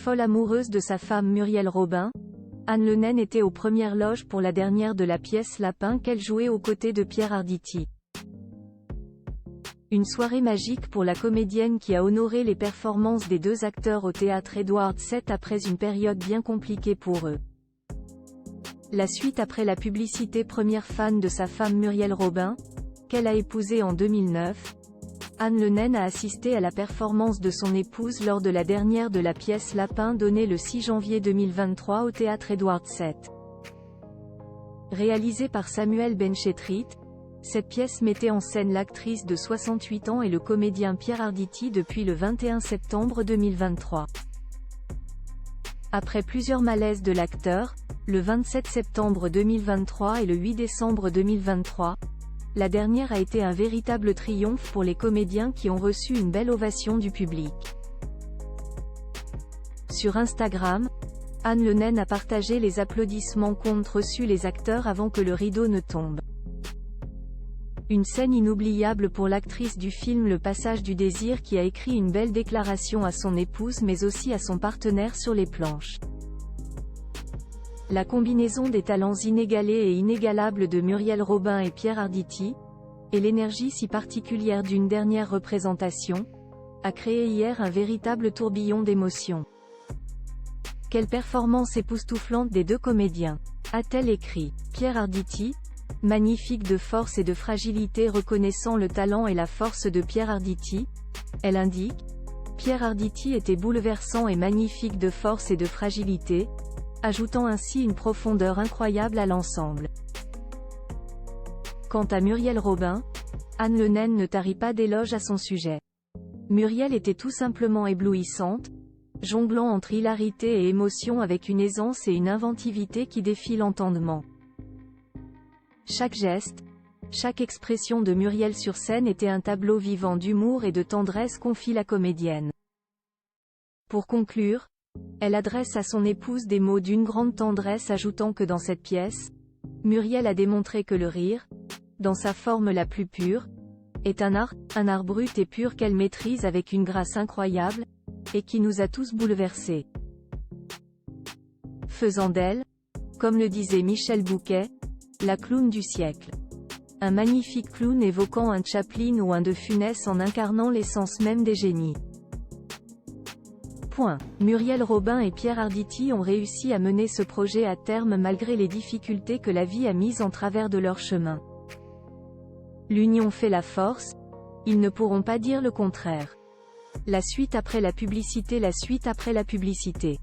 Folle amoureuse de sa femme Muriel Robin, Anne Lenène était aux premières loges pour la dernière de la pièce Lapin qu'elle jouait aux côtés de Pierre Arditi. Une soirée magique pour la comédienne qui a honoré les performances des deux acteurs au théâtre Édouard VII après une période bien compliquée pour eux. La suite après la publicité. Première fan de sa femme Muriel Robin, qu'elle a épousée en 2009, Anne Lenène a assisté à la performance de son épouse lors de la dernière de la pièce Lapin donnée le 6 janvier 2023 au théâtre Édouard VII. Réalisée par Samuel Benchetrit, cette pièce mettait en scène l'actrice de 68 ans et le comédien Pierre Arditi depuis le 21 septembre 2023. Après plusieurs malaises de l'acteur, le 27 septembre 2023 et le 8 décembre 2023, la dernière a été un véritable triomphe pour les comédiens qui ont reçu une belle ovation du public. Sur Instagram, Anne Lenène a partagé les applaudissements qu'ont reçus les acteurs avant que le rideau ne tombe. Une scène inoubliable pour l'actrice du film Le Passage du Désir qui a écrit une belle déclaration à son épouse mais aussi à son partenaire sur les planches. La combinaison des talents inégalés et inégalables de Muriel Robin et Pierre Arditi, et l'énergie si particulière d'une dernière représentation, a créé hier un véritable tourbillon d'émotions. Quelle performance époustouflante des deux comédiens, a-t-elle écrit. Pierre Arditi, magnifique de force et de fragilité. Reconnaissant le talent et la force de Pierre Arditi, elle indique, Pierre Arditi était bouleversant et magnifique de force et de fragilité, ajoutant ainsi une profondeur incroyable à l'ensemble. Quant à Muriel Robin, Anne Lenène ne tarit pas d'éloges à son sujet. Muriel était tout simplement éblouissante, jonglant entre hilarité et émotion avec une aisance et une inventivité qui défient l'entendement. Chaque geste, chaque expression de Muriel sur scène était un tableau vivant d'humour et de tendresse, confie la comédienne. Pour conclure, elle adresse à son épouse des mots d'une grande tendresse, ajoutant que dans cette pièce, Muriel a démontré que le rire, dans sa forme la plus pure, est un art brut et pur qu'elle maîtrise avec une grâce incroyable, et qui nous a tous bouleversés. Faisant d'elle, comme le disait Michel Bouquet, la clown du siècle. Un magnifique clown évoquant un Chaplin ou un De Funès en incarnant l'essence même des génies. Muriel Robin et Pierre Arditi ont réussi à mener ce projet à terme malgré les difficultés que la vie a mises en travers de leur chemin. L'union fait la force, ils ne pourront pas dire le contraire. La suite après la publicité. La suite après la publicité.